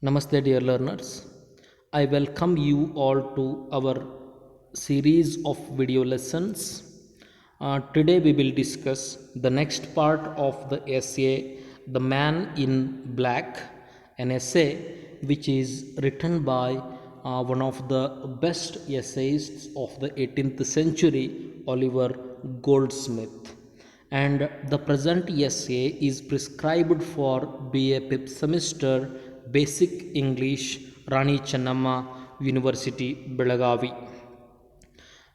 Namaste, dear learners. I welcome you all to our series of video lessons. Today, we will discuss the next part of the essay, The Man in Black, an essay which is written by one of the best essayists of the 18th century, Oliver Goldsmith. And the present essay is prescribed for BA 5th semester Basic English, Rani Chennamma University, Belagavi.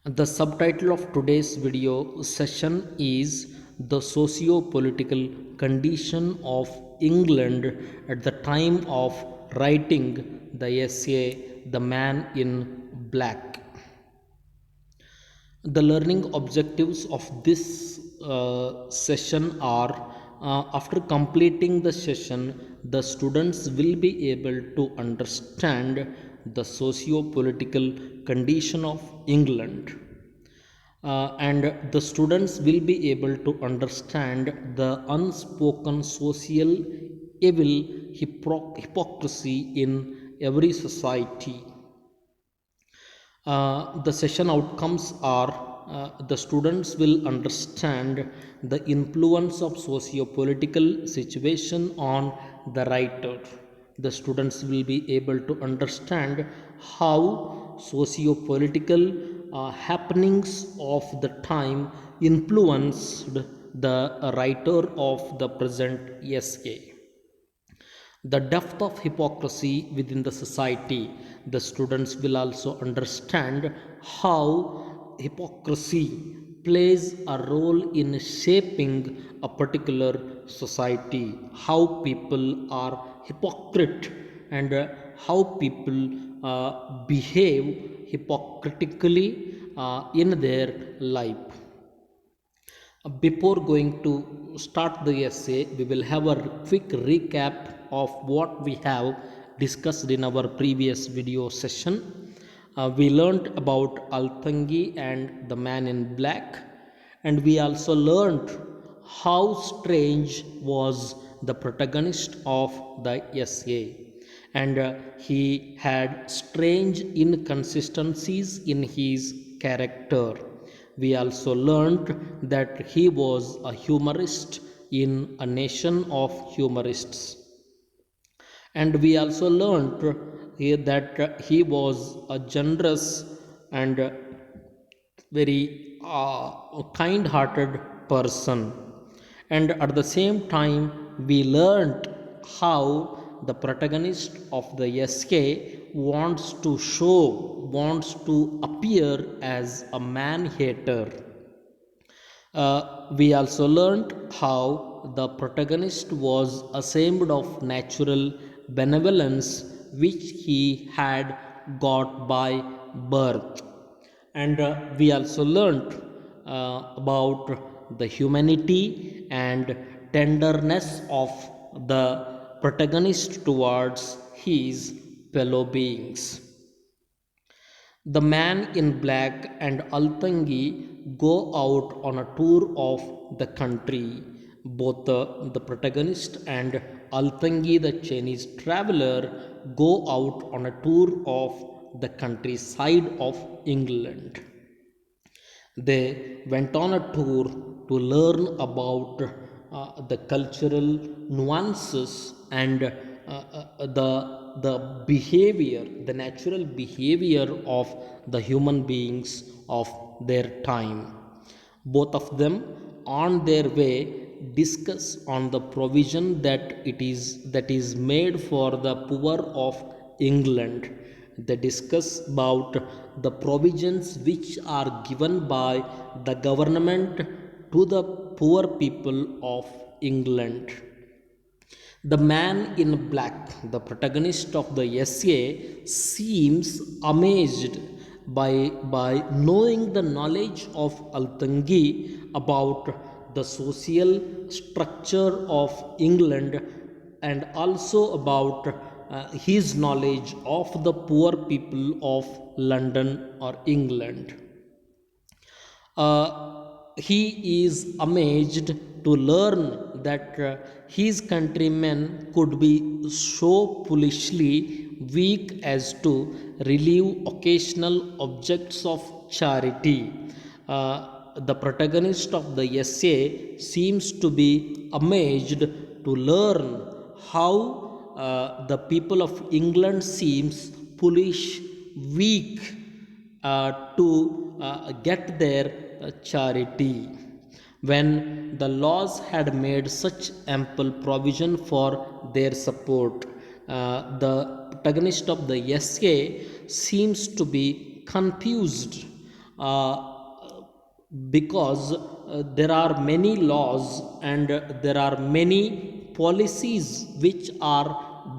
The subtitle of today's video session is The Socio-Political Condition of England at the time of writing the essay The Man in Black. The learning objectives of this session are after completing the session, the students will be able to understand the socio-political condition of England. And the students will be able to understand the unspoken social evil hypocrisy in every society. The session outcomes are the students will understand the influence of socio-political situation on the writer. The students will be able to understand how socio-political happenings of the time influenced the writer of the present essay. The depth of hypocrisy within the society. The students will also understand how hypocrisy plays a role in shaping a particular society, how people are hypocrite, and how people behave hypocritically in their life. Before going to start the essay, we will have a quick recap of what we have discussed in our previous video session. We learned about Althangi and the Man in Black, and we also learned how strange was the protagonist of the essay, and he had strange inconsistencies in his character. We also learned that he was a humorist in a nation of humorists. And we also learned that he was a generous and very kind hearted person. And at the same time, we learned how the protagonist of the essay wants to appear as a man hater. We also learned how the protagonist was ashamed of natural benevolence which he had got by birth. And we also learned about the humanity and tenderness of the protagonist towards his fellow beings. The Man in Black and Althangi go out on a tour of the country. Both the protagonist and Althangi, the Chinese traveler, go out on a tour of the countryside of England. They went on a tour to learn about the cultural nuances and the behavior, the natural behavior of the human beings of their time. Both of them on their way discuss on the provision that is made for the poor of England. They discuss about the provisions which are given by the government to the poor people of England. The Man in Black, the protagonist of the essay, seems amazed by knowing the knowledge of Althangi about the social structure of England and also about his knowledge of the poor people of London or England. He is amazed to learn that his countrymen could be so foolishly weak as to relieve occasional objects of charity. The protagonist of the essay seems to be amazed to learn how the people of England seems foolish, weak to get their charity when the laws had made such ample provision for their support. The protagonist of the essay seems to be confused because there are many laws and there are many policies which are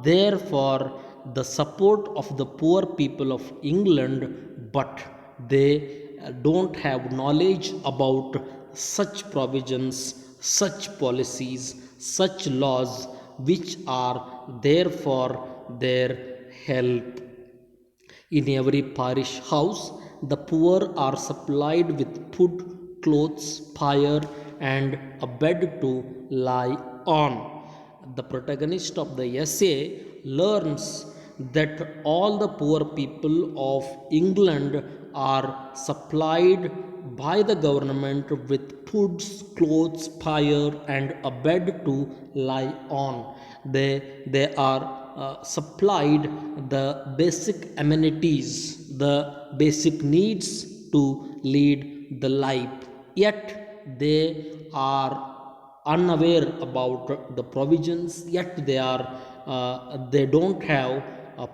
there for the support of the poor people of England, but they don't have knowledge about such provisions, such policies, such laws which are there for their help. In every parish house, the poor are supplied with food, clothes, fire, and a bed to lie on. The protagonist of the essay learns that all the poor people of England are supplied by the government with foods, clothes, fire, and a bed to lie on. They are supplied the basic amenities, the basic needs to lead the life, yet they are unaware about the provisions, yet they don't have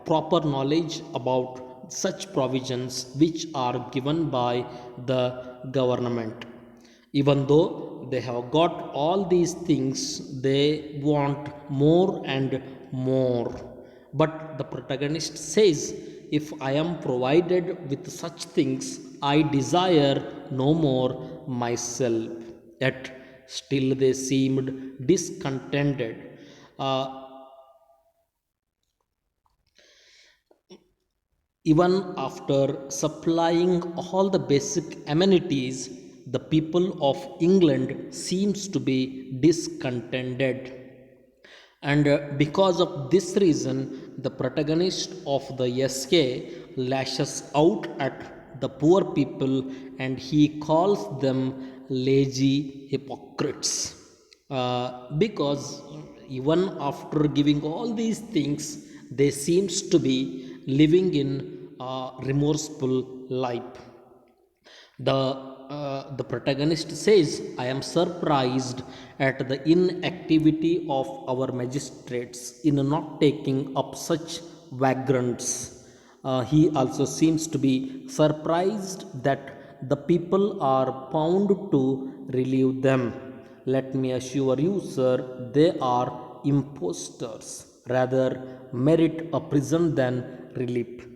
proper knowledge about such provisions which are given by the government. Even though they have got all these things, they want more and more. But the protagonist says, if I am provided with such things, I desire no more myself. Yet still they seemed discontented. Uh, Even after supplying all the basic amenities, the people of England seems to be discontented. And because of this reason, the protagonist of the essay lashes out at the poor people and he calls them lazy hypocrites. Because even after giving all these things, they seems to be living in a remorseful life. The protagonist says, I am surprised at the inactivity of our magistrates in not taking up such vagrants. He also seems to be surprised that the people are bound to relieve them. Let me assure you, sir, they are impostors, rather merit a prison than relief.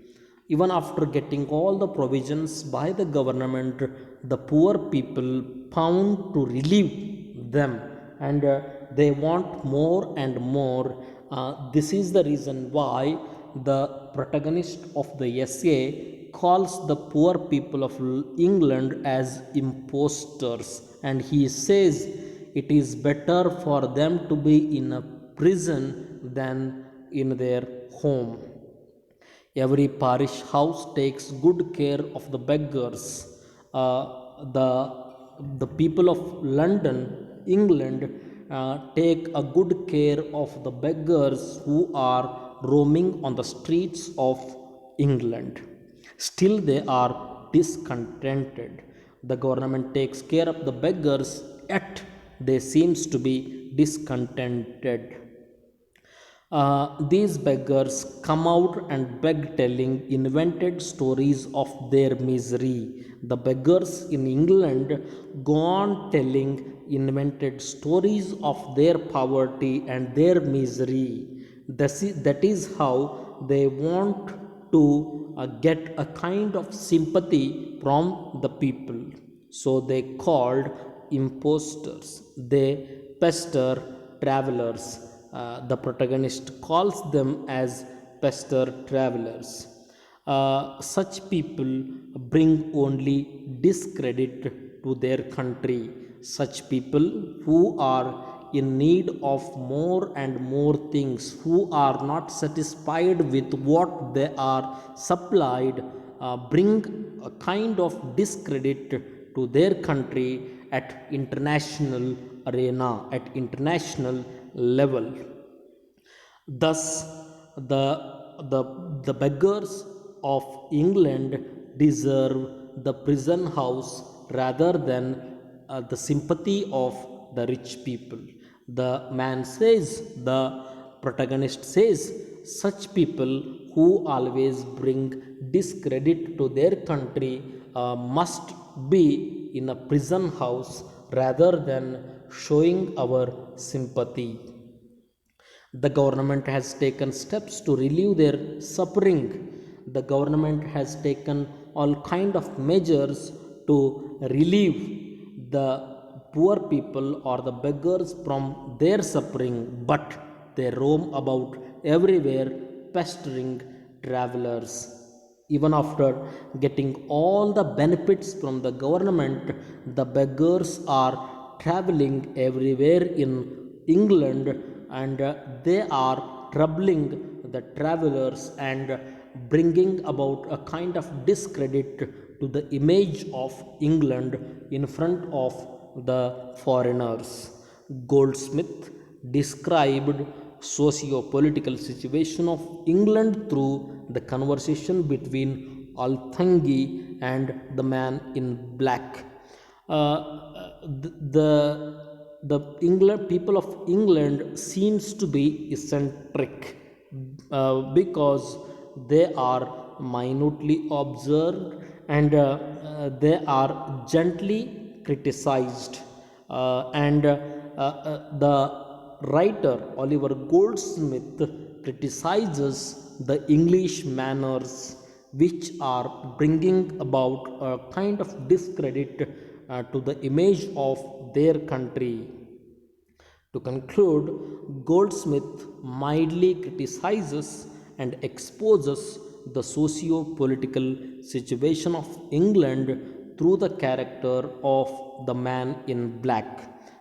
Even after getting all the provisions by the government, the poor people found to relieve them, and they want more and more. This is the reason why the protagonist of the essay calls the poor people of England as impostors, and he says it is better for them to be in a prison than in their home. Every parish house takes good care of the beggars. The people of London, England, take a good care of the beggars who are roaming on the streets of England. Still, they are discontented. The government takes care of the beggars, yet they seems to be discontented. These beggars come out and beg, telling invented stories of their misery. The beggars in England go on telling invented stories of their poverty and their misery. That is how they want to get a kind of sympathy from the people. So they called impostors. They pester travelers. The protagonist calls them as pester travelers. Such people bring only discredit to their country. Such people who are in need of more and more things, who are not satisfied with what they are supplied, bring a kind of discredit to their country at international arena, at international level. Thus, the, the, the beggars of England deserve the prison house rather than the sympathy of the rich people. The man says, the protagonist says, such people who always bring discredit to their country must be in a prison house rather than showing our sympathy. The government has taken steps to relieve their suffering. The government has taken all kind of measures to relieve the poor people or the beggars from their suffering, but they roam about everywhere pestering travelers. Even after getting all the benefits from the government, the beggars are traveling everywhere in England, and they are troubling the travelers and bringing about a kind of discredit to the image of England in front of the foreigners. Goldsmith described socio-political situation of England through the conversation between Althungi and the man in black. The England people of England seems to be eccentric because they are minutely observed, and they are gently criticized, and the writer Oliver Goldsmith criticizes the English manners, which are bringing about a kind of discredit to the image of their country. To conclude, Goldsmith mildly criticizes and exposes the socio political situation of England through the character of the man in black.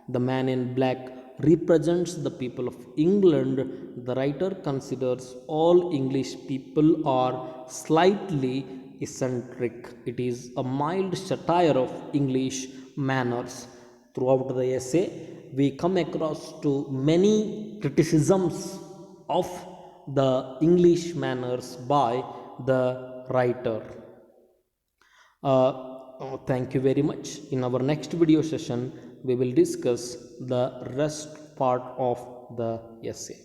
The man in black represents the people of England. The writer considers all English people are slightly eccentric. It is a mild satire of English manners. Throughout the essay, we come across to many criticisms of the English manners by the writer. Thank you very much. In our next video session, we will discuss the rest part of the essay.